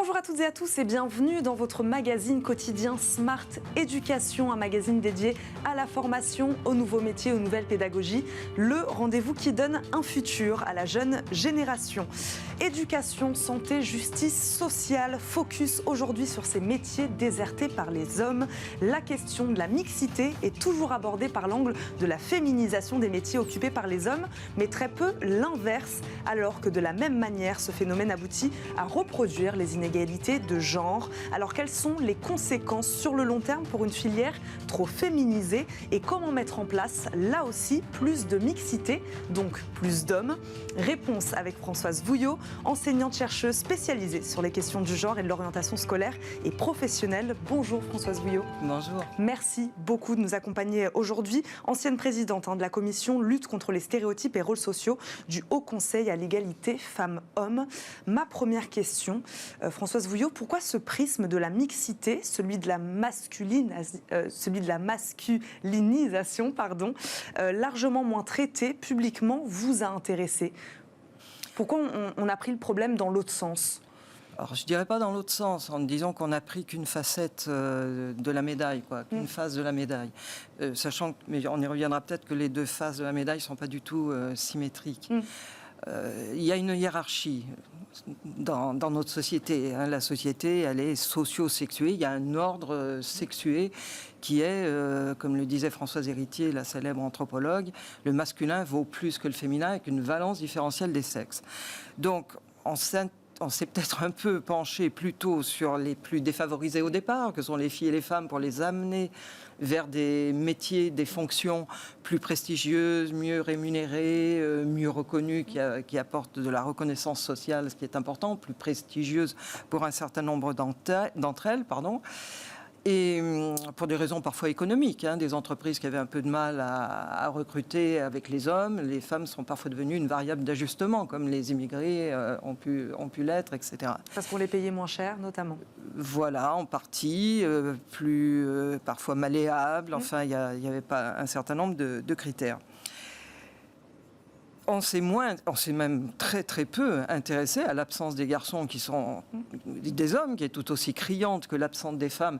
Bonjour à toutes et à tous et bienvenue dans votre magazine quotidien Smart Éducation, un magazine dédié à la formation, aux nouveaux métiers, aux nouvelles pédagogies. Le rendez-vous qui donne un futur à la jeune génération. Éducation, santé, justice sociale, focus aujourd'hui sur ces métiers désertés par les hommes. La question de la mixité est toujours abordée par l'angle de la féminisation des métiers occupés par les hommes, mais très peu l'inverse, alors que de la même manière, ce phénomène aboutit à reproduire les inégalités de genre. Alors quelles sont les conséquences sur le long terme pour une filière trop féminisée et comment mettre en place là aussi plus de mixité, donc plus d'hommes? Réponse avec Françoise Vouillot, enseignante-chercheuse spécialisée sur les questions du genre et de l'orientation scolaire et professionnelle. Bonjour Françoise Vouillot. Bonjour. Merci beaucoup de nous accompagner aujourd'hui. Ancienne présidente de la commission lutte contre les stéréotypes et rôles sociaux du Haut Conseil à l'égalité femmes-hommes. Ma première question, Françoise Vouillot, pourquoi ce prisme de la mixité, celui de la masculinisation, largement moins traité publiquement, vous a intéressé? Pourquoi on a pris le problème dans l'autre sens? Alors, je ne dirais pas dans l'autre sens, en disant qu'on n'a pris qu'une facette de la médaille, qu'une face de la médaille. Sachant, mais on y reviendra peut-être, que les deux faces de la médaille ne sont pas du tout symétriques. Il y a une hiérarchie dans notre société. La société, elle est socio-sexuée. Il y a un ordre sexué qui est, comme le disait Françoise Héritier, la célèbre anthropologue, le masculin vaut plus que le féminin avec une valence différentielle des sexes. Donc, on s'est peut-être un peu penché plutôt sur les plus défavorisés au départ, que sont les filles et les femmes, pour les amener vers des métiers, des fonctions plus prestigieuses, mieux rémunérées, mieux reconnues, qui apportent de la reconnaissance sociale, ce qui est important, plus prestigieuses pour un certain nombre d'entre elles, Et pour des raisons parfois économiques, des entreprises qui avaient un peu de mal à recruter avec les hommes, les femmes sont parfois devenues une variable d'ajustement, comme les immigrés ont pu l'être, etc. Parce qu'on les payait moins cher, notamment. Voilà, en partie, plus parfois malléable. Enfin, il y avait pas un certain nombre de critères. On s'est même très très peu intéressé à l'absence des garçons qui sont des hommes, qui est tout aussi criante que l'absence des femmes.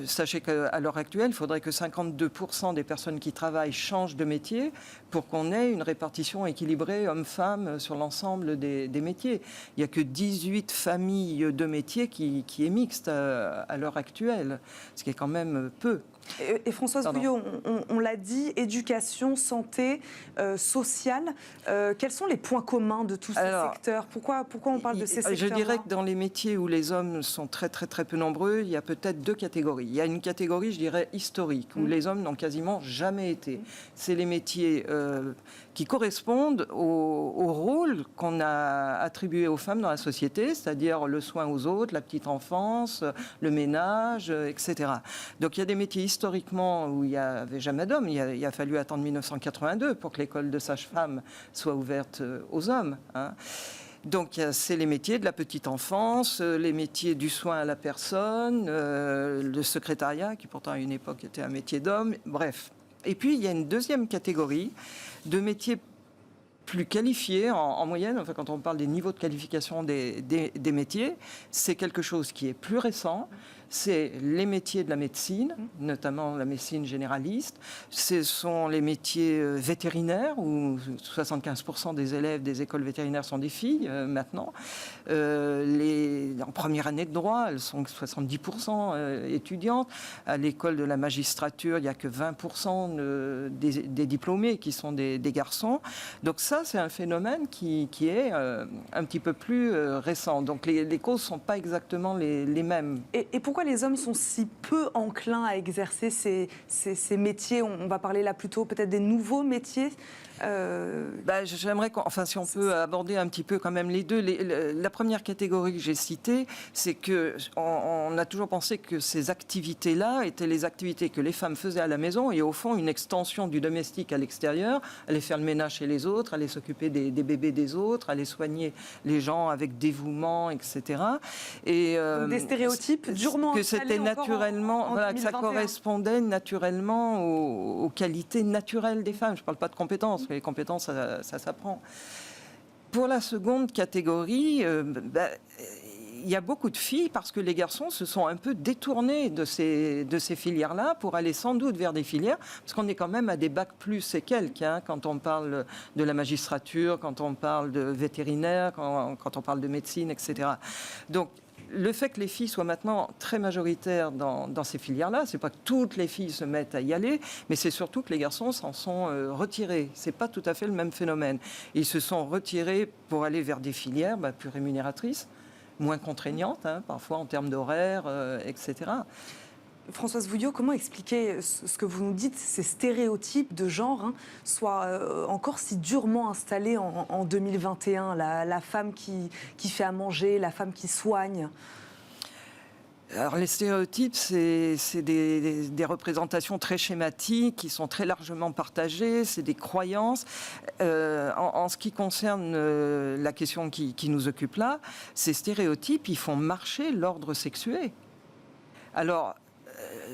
Sachez qu'à l'heure actuelle, il faudrait que 52% des personnes qui travaillent changent de métier pour qu'on ait une répartition équilibrée hommes-femmes sur l'ensemble des métiers. Il n'y a que 18 familles de métiers qui est mixte à l'heure actuelle, ce qui est quand même peu. Et Françoise Vouillot, on l'a dit, éducation, santé, sociale. Quels sont les points communs de tous ces secteurs? Pourquoi on parle de ces secteurs? Je dirais que dans les métiers où les hommes sont très très très peu nombreux, il y a peut-être deux catégories. Il y a une catégorie, je dirais, historique, où les hommes n'ont quasiment jamais été. C'est les métiers qui correspondent au rôle qu'on a attribué aux femmes dans la société, c'est-à-dire le soin aux autres, la petite enfance, le ménage, etc. Donc il y a des métiers historiquement où il n'y avait jamais d'hommes. Il a fallu attendre 1982 pour que l'école de sage-femme soit ouverte aux hommes. Donc, c'est les métiers de la petite enfance, les métiers du soin à la personne, le secrétariat, qui pourtant à une époque était un métier d'homme, bref. Et puis, il y a une deuxième catégorie de métiers plus qualifiés en moyenne. Enfin, quand on parle des niveaux de qualification des métiers, c'est quelque chose qui est plus récent. C'est les métiers de la médecine, notamment la médecine généraliste. Ce sont les métiers vétérinaires, où 75% des élèves des écoles vétérinaires sont des filles maintenant. En première année de droit, elles sont 70% étudiantes. À l'école de la magistrature, il n'y a que 20% des diplômés qui sont des garçons. Donc ça, c'est un phénomène qui est un petit peu plus récent. Donc les causes ne sont pas exactement les mêmes. Et pourquoi les hommes sont si peu enclins à exercer ces métiers? On va parler là plutôt peut-être des nouveaux métiers. J'aimerais si on peut aborder un petit peu quand même les deux. La première catégorie que j'ai citée, c'est qu'on a toujours pensé que ces activités-là étaient les activités que les femmes faisaient à la maison et au fond une extension du domestique à l'extérieur. Aller faire le ménage chez les autres, aller s'occuper des bébés des autres, aller soigner les gens avec dévouement, etc. Et des stéréotypes durement que c'était naturellement, que ça correspondait naturellement aux qualités naturelles des femmes. Je ne parle pas de compétences. Les compétences, ça s'apprend. Pour la seconde catégorie, il y a beaucoup de filles, parce que les garçons se sont un peu détournés de ces filières-là pour aller sans doute vers des filières, parce qu'on est quand même à des bacs plus et quelques, hein, quand on parle de la magistrature, quand on parle de vétérinaire, quand on parle de médecine, etc. Donc, le fait que les filles soient maintenant très majoritaires dans ces filières-là, c'est pas que toutes les filles se mettent à y aller, mais c'est surtout que les garçons s'en sont retirés. C'est pas tout à fait le même phénomène. Ils se sont retirés pour aller vers des filières plus rémunératrices, moins contraignantes, hein, parfois en termes d'horaire, etc. Françoise Vouillot, comment expliquer ce que vous nous dites, ces stéréotypes de genre, hein, soient encore si durement installés en 2021, la femme qui fait à manger, la femme qui soigne? Alors les stéréotypes, c'est des représentations très schématiques qui sont très largement partagées, c'est des croyances. En ce qui concerne la question qui nous occupe là, ces stéréotypes, ils font marcher l'ordre sexué. Alors,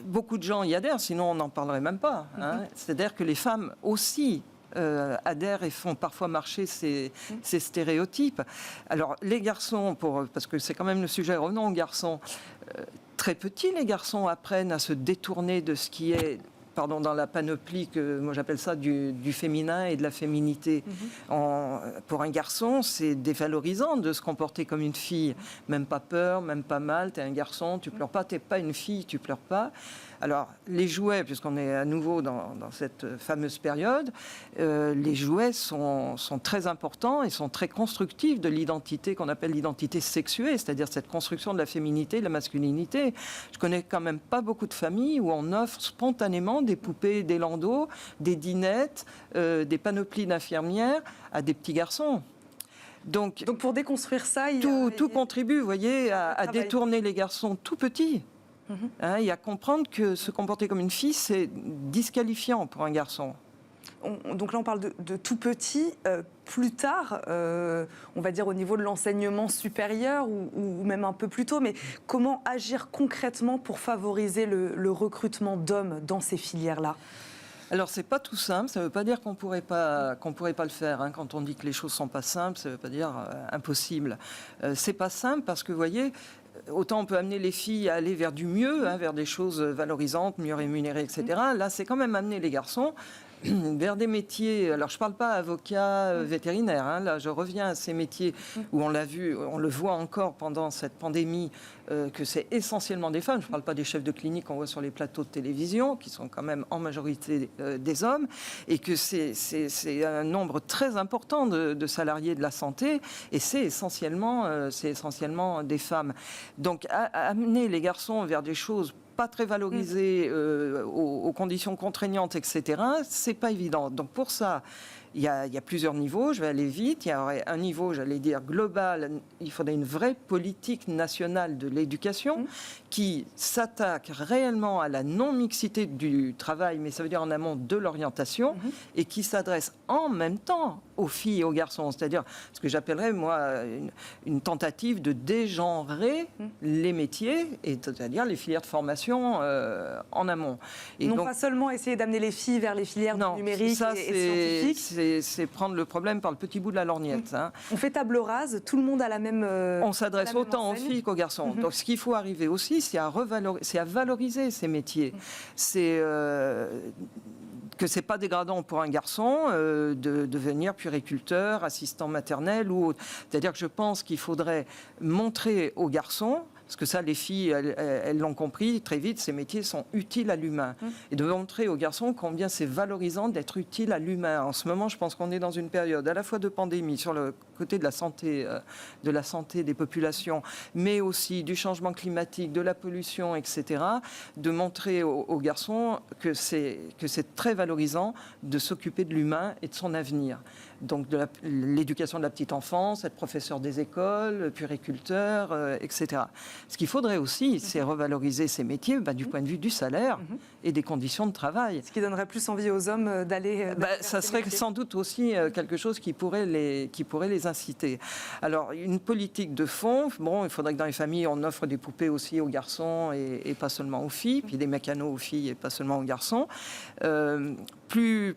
beaucoup de gens y adhèrent, sinon on n'en parlerait même pas. Hein. C'est-à-dire que les femmes aussi adhèrent et font parfois marcher ces stéréotypes. Alors, les garçons, parce que c'est quand même le sujet, revenons aux garçons, très petits, les garçons apprennent à se détourner de ce qui est... dans la panoplie que moi j'appelle ça du féminin et de la féminité. Pour un garçon, c'est dévalorisant de se comporter comme une fille. Même pas peur, même pas mal. T'es un garçon, tu pleures pas. T'es pas une fille, tu pleures pas. Alors, les jouets, puisqu'on est à nouveau dans cette fameuse période, les jouets sont très importants et sont très constructifs de l'identité qu'on appelle l'identité sexuée, c'est-à-dire cette construction de la féminité, de la masculinité. Je connais quand même pas beaucoup de familles où on offre spontanément des poupées, des landaux, des dinettes, des panoplies d'infirmières à des petits garçons. Donc pour déconstruire ça, tout contribue, vous voyez, à détourner les garçons tout petits. Et à comprendre que se comporter comme une fille, c'est disqualifiant pour un garçon. Donc là, on parle de tout petit. Plus tard, on va dire au niveau de l'enseignement supérieur ou même un peu plus tôt, mais comment agir concrètement pour favoriser le recrutement d'hommes dans ces filières-là ? Alors, c'est pas tout simple. Ça ne veut pas dire qu'on pourrait pas le faire. Hein. Quand on dit que les choses sont pas simples, ça ne veut pas dire impossible. C'est pas simple parce que, vous voyez, autant on peut amener les filles à aller vers du mieux, hein, vers des choses valorisantes, mieux rémunérées, etc. Là, c'est quand même amener les garçons vers des métiers, alors je ne parle pas avocat vétérinaire, hein, là je reviens à ces métiers où on l'a vu, on le voit encore pendant cette pandémie, que c'est essentiellement des femmes. Je ne parle pas des chefs de clinique qu'on voit sur les plateaux de télévision, qui sont quand même en majorité des hommes, et que c'est un nombre très important de salariés de la santé, et c'est essentiellement des femmes. Donc amener les garçons vers des choses pas très valorisées, aux conditions contraignantes, etc., c'est pas évident. Donc pour ça, il y a plusieurs niveaux, je vais aller vite. Il y aurait un niveau, j'allais dire, global. Il faudrait une vraie politique nationale de l'éducation qui s'attaque réellement à la non-mixité du travail, mais ça veut dire en amont de l'orientation, et qui s'adresse en même temps aux filles et aux garçons. C'est-à-dire ce que j'appellerais, moi, une tentative de dégenrer les métiers, c'est-à-dire les filières de formation en amont. Et non donc, pas seulement essayer d'amener les filles vers les filières numériques et scientifiques. C'est prendre le problème par le petit bout de la lorgnette. Hein. On fait table rase, tout le monde a la même... on s'adresse autant aux filles qu'aux garçons. Donc ce qu'il faut arriver aussi, c'est à valoriser ces métiers. C'est... que c'est pas dégradant pour un garçon de devenir puériculteur, assistant maternel ou autre. C'est-à-dire que je pense qu'il faudrait montrer aux garçons, parce que ça, les filles, elles l'ont compris très vite, ces métiers sont utiles à l'humain. Et de montrer aux garçons combien c'est valorisant d'être utile à l'humain. En ce moment, je pense qu'on est dans une période à la fois de pandémie, sur le côté de la santé des populations, mais aussi du changement climatique, de la pollution, etc., de montrer aux garçons que c'est très valorisant de s'occuper de l'humain et de son avenir. Donc de l'éducation de la petite enfance, être professeur des écoles, puériculteur, etc. Ce qu'il faudrait aussi, c'est revaloriser ces métiers du point de vue du salaire et des conditions de travail. Ce qui donnerait plus envie aux hommes d'aller... ça serait sans doute aussi quelque chose qui pourrait les inciter. Alors, une politique de fond, il faudrait que dans les familles, on offre des poupées aussi aux garçons et pas seulement aux filles, puis des mécanos aux filles et pas seulement aux garçons. Plus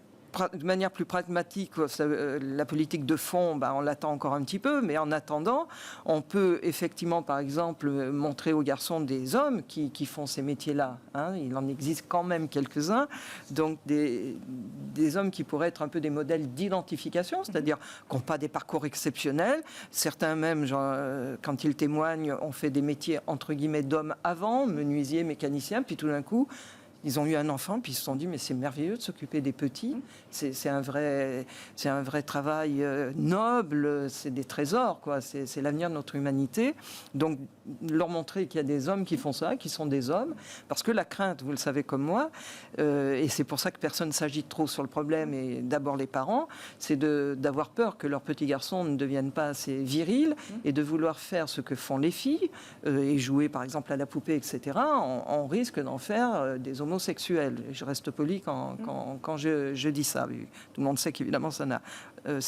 de manière plus pragmatique, la politique de fond, on l'attend encore un petit peu, mais en attendant, on peut effectivement, par exemple, montrer aux garçons des hommes qui font ces métiers-là. Hein. Il en existe quand même quelques-uns, donc des hommes qui pourraient être un peu des modèles d'identification, c'est-à-dire qui n'ont pas des parcours exceptionnels. Certains même, quand ils témoignent, ont fait des métiers entre guillemets d'hommes avant, menuisiers, mécaniciens, puis tout d'un coup, ils ont eu un enfant, puis ils se sont dit, mais c'est merveilleux de s'occuper des petits. C'est un vrai travail noble, c'est des trésors, quoi. C'est l'avenir de notre humanité. Donc, leur montrer qu'il y a des hommes qui font ça, qui sont des hommes. Parce que la crainte, vous le savez comme moi, et c'est pour ça que personne ne s'agite trop sur le problème, et d'abord les parents, c'est d'avoir peur que leurs petits garçons ne deviennent pas assez virils, et de vouloir faire ce que font les filles, et jouer par exemple à la poupée, etc. On risque d'en faire des homosexuels. Je reste poli quand je dis ça. Tout le monde sait qu'évidemment ça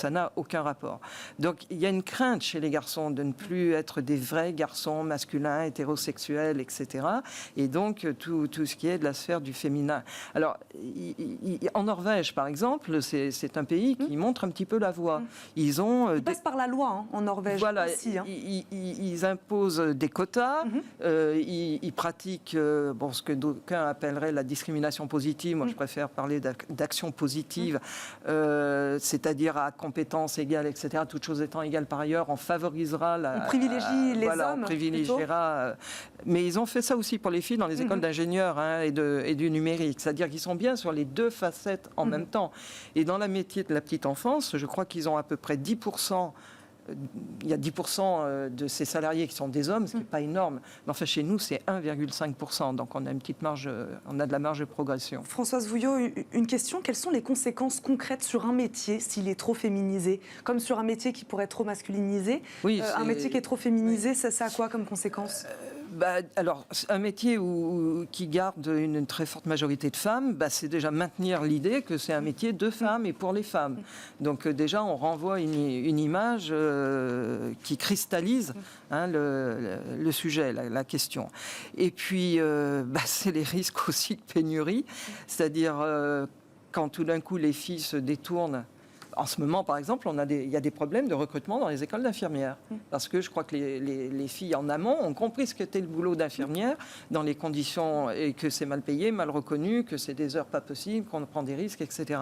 n'a aucun rapport. Donc il y a une crainte chez les garçons de ne plus être des vrais garçons masculins, hétérosexuels, etc. Et donc tout ce qui est de la sphère du féminin. Alors en Norvège par exemple, c'est un pays qui montre un petit peu la voie. Ils passent par la loi en Norvège, voilà, aussi. Ils imposent des quotas, ils pratiquent ce que d'aucuns appelleraient la discrimination positive. Moi je préfère parler d'action positive, c'est-à-dire à compétences égales, etc. Toutes choses étant égales par ailleurs, on favorisera on privilégie les hommes. On privilégiera. Mais ils ont fait ça aussi pour les filles dans les écoles d'ingénieurs et du numérique. C'est-à-dire qu'ils sont bien sur les deux facettes en même temps. Et dans le métier de la petite enfance, je crois qu'ils ont à peu près 10%. Il y a 10% de ces salariés qui sont des hommes, ce qui n'est pas énorme. Mais enfin, chez nous, c'est 1,5%. Donc, on a une petite marge, on a de la marge de progression. Françoise Vouillot, une question. Quelles sont les conséquences concrètes sur un métier s'il est trop féminisé? Comme sur un métier qui pourrait être trop masculinisé. Oui, un métier qui est trop féminisé, ça a quoi comme conséquence? Alors, un métier qui garde une très forte majorité de femmes, c'est déjà maintenir l'idée que c'est un métier de femmes et pour les femmes. Donc déjà, on renvoie une image qui cristallise le sujet, la question. Et puis, c'est les risques aussi de pénurie, c'est-à-dire quand tout d'un coup les filles se détournent. En ce moment, par exemple, il y a des problèmes de recrutement dans les écoles d'infirmières. Parce que je crois que les filles en amont ont compris ce qu'était le boulot d'infirmière dans les conditions, et que c'est mal payé, mal reconnu, que c'est des heures pas possibles, qu'on prend des risques, etc.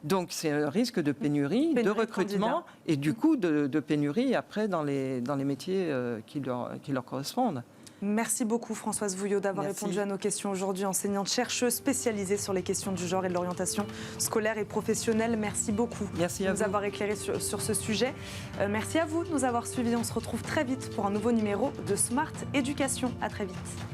Donc c'est un risque de pénurie de recrutement, et du coup de pénurie après dans les métiers qui leur correspondent. Merci beaucoup Françoise Vouillot d'avoir répondu à nos questions aujourd'hui, enseignante chercheuse spécialisée sur les questions du genre et de l'orientation scolaire et professionnelle. Merci beaucoup de nous avoir éclairé sur ce sujet. Merci à vous de nous avoir suivis. On se retrouve très vite pour un nouveau numéro de Smart Éducation. À très vite.